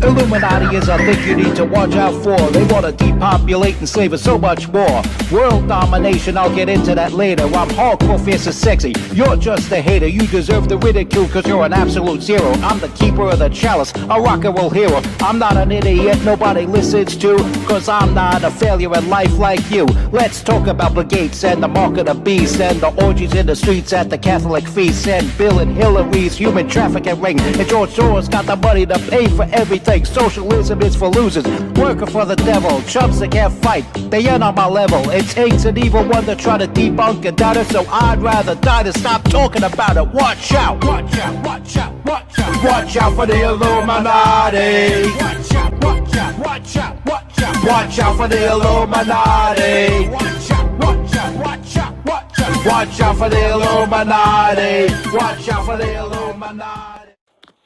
Illuminati is a thing you need to watch out for. They want to depopulate and slave us so much more. World domination, I'll get into that later. I'm hardcore, fierce and sexy. You're just a hater. You deserve the ridicule because you're an absolute zero. I'm the keeper of the chalice, a rock and roll hero. I'm not an idiot nobody listens to, because I'm not a failure in life like you. Let's talk about Bill Gates and the mark of the beast, and the orgies in the streets at the Catholic feasts, and Bill and Hillary's human trafficking ring, and George Soros got the money to pay for everything. Socialism is for losers, working for the devil, chumps that can't fight, they ain't on my level. It takes an evil one to try to debunk and doubt it, so I'd rather die than stop talking about it. Watch out, watch out, watch out, watch out. Watch out for the Illuminati. Watch out, watch out, watch out, watch out. Watch out for the Illuminati. Watch out, watch out, watch out, watch out. Watch out for the Illuminati. Watch out for the Illuminati.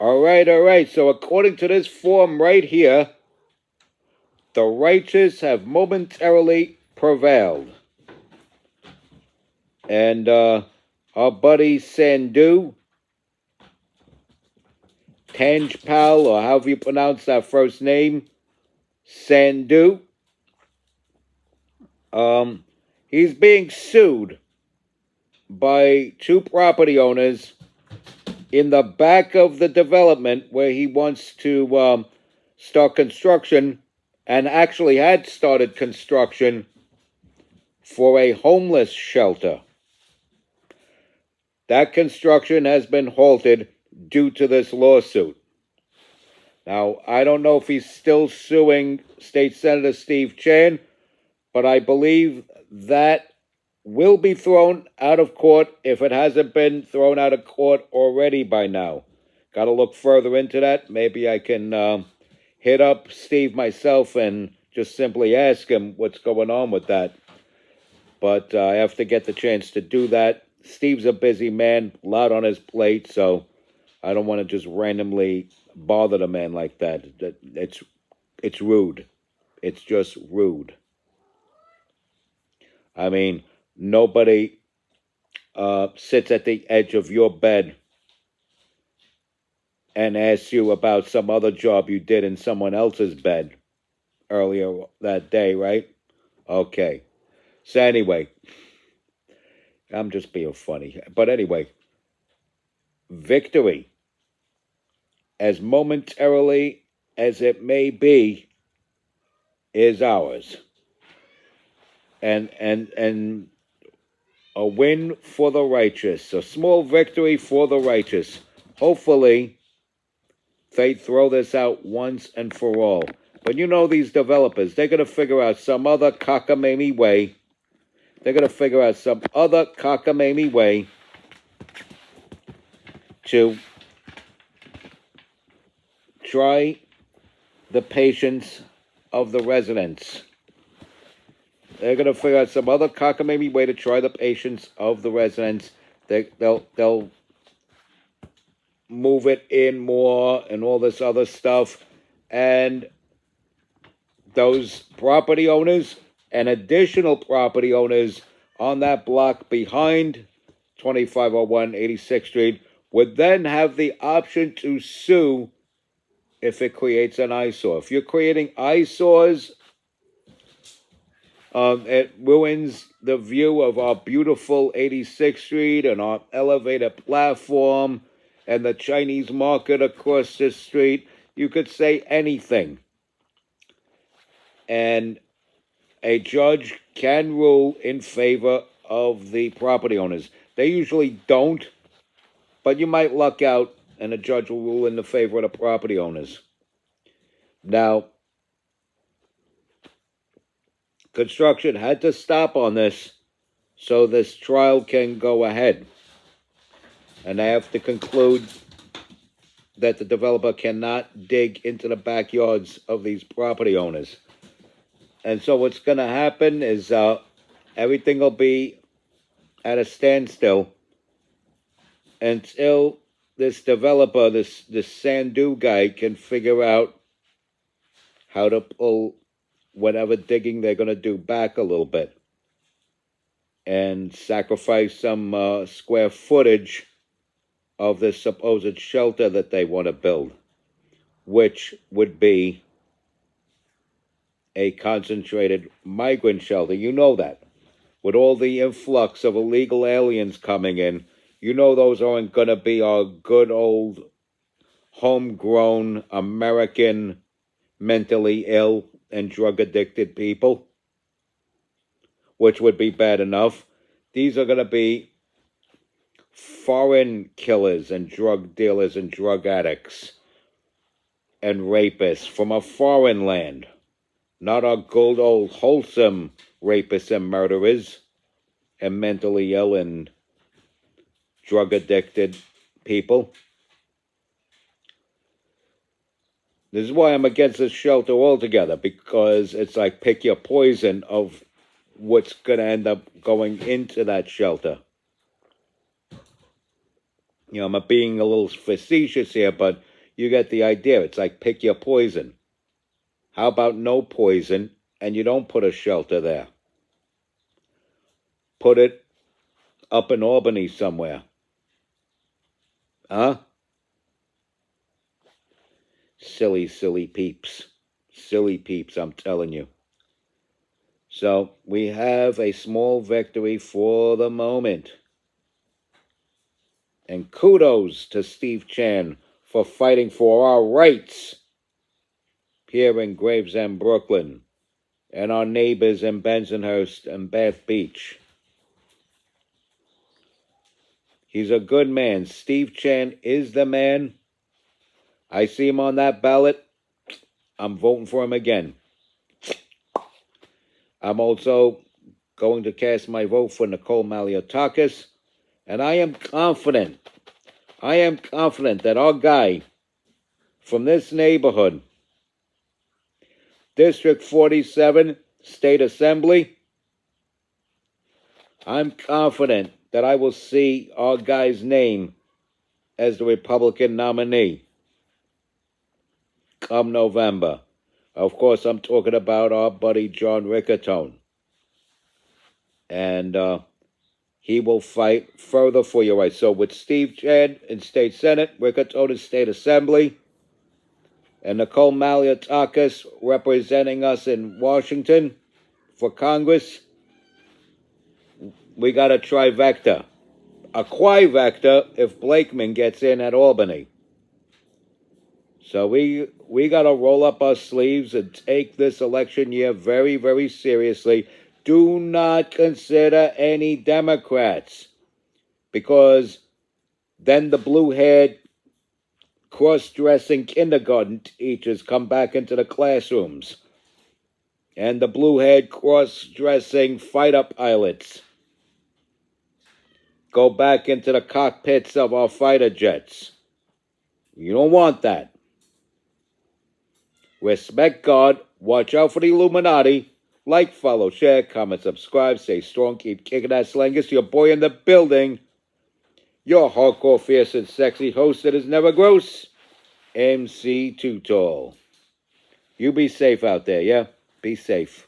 All right. So according to this form right here, the righteous have momentarily prevailed. And our buddy Sandhu, Tanjpal, or however you pronounce that first name, Sandhu, he's being sued by two property owners in the back of the development where he wants to start construction, and actually had started construction for a homeless shelter. That construction has been halted due to this lawsuit. Now, I don't know if he's still suing State Senator Steve Chan, but I believe that will be thrown out of court if it hasn't been thrown out of court already by now. Got to look further into that. Maybe I can hit up Steve myself and just simply ask him what's going on with that. But I have to get the chance to do that. Steve's a busy man, a lot on his plate, so I don't want to just randomly bother the man like that. It's rude. It's just rude. I mean, nobody sits at the edge of your bed and asks you about some other job you did in someone else's bed earlier that day, right? Okay. So anyway, I'm just being funny. But anyway, victory, as momentarily as it may be, is ours. And a win for the righteous, a small victory for the righteous. Hopefully, they throw this out once and for all. But you know these developers, they're going to figure out some other cockamamie way. They're going to figure out some other cockamamie way to try the patience of the residents. They're going to figure out some other cockamamie way to try the patience of the residents. They'll move it in more and all this other stuff. And those property owners and additional property owners on that block behind 2501 86th Street would then have the option to sue if it creates an eyesore. If you're creating eyesores, it ruins the view of our beautiful 86th Street and our elevator platform and the Chinese market across this street. You could say anything. And a judge can rule in favor of the property owners. They usually don't, but you might luck out and a judge will rule in the favor of the property owners. Now, construction had to stop on this so this trial can go ahead. And I have to conclude that the developer cannot dig into the backyards of these property owners. And so what's going to happen is everything will be at a standstill until this developer, this Sandhu guy, can figure out how to pull whatever digging they're going to do back a little bit and sacrifice some square footage of this supposed shelter that they want to build. which would be a concentrated migrant shelter. You know that. With all the influx of illegal aliens coming in, you know those aren't going to be our good old homegrown American mentally ill and drug addicted people, which would be bad enough. These are going to be foreign killers and drug dealers and drug addicts and rapists from a foreign land, not our good old wholesome rapists and murderers and mentally ill and drug addicted people. This is why I'm against this shelter altogether, because it's like pick your poison of what's going to end up going into that shelter. You know, I'm being a little facetious here, but you get the idea. It's like pick your poison. How about no poison and you don't put a shelter there? Put it up in Albany somewhere. Huh? Silly peeps. Silly peeps, I'm telling you. So, we have a small victory for the moment. And kudos to Steve Chan for fighting for our rights here in Gravesend, Brooklyn, and our neighbors in Bensonhurst and Bath Beach. He's a good man. Steve Chan is the man. I see him on that ballot. I'm voting for him again. I'm also going to cast my vote for Nicole Malliotakis, and I am confident that our guy from this neighborhood, District 47, State Assembly, I'm confident that I will see our guy's name as the Republican nominee come November. Of course, I'm talking about our buddy John Riccartone. And he will fight further for your rights. So with Steve Chan in State Senate, Riccartone in State Assembly, and Nicole Malliotakis representing us in Washington for Congress, we got a trivecta. A quivecta if Blakeman gets in at Albany. So we got to roll up our sleeves and take this election year very, very seriously. Do not consider any Democrats, because then the blue-haired, cross-dressing kindergarten teachers come back into the classrooms, and the blue-haired, cross-dressing fighter pilots go back into the cockpits of our fighter jets. You don't want that. Respect God, watch out for the Illuminati, like, follow, share, comment, subscribe, stay strong, keep kicking that slangus, your boy in the building, your hardcore, fierce, and sexy host that is never gross, MC Too Tall. You be safe out there, yeah? Be safe.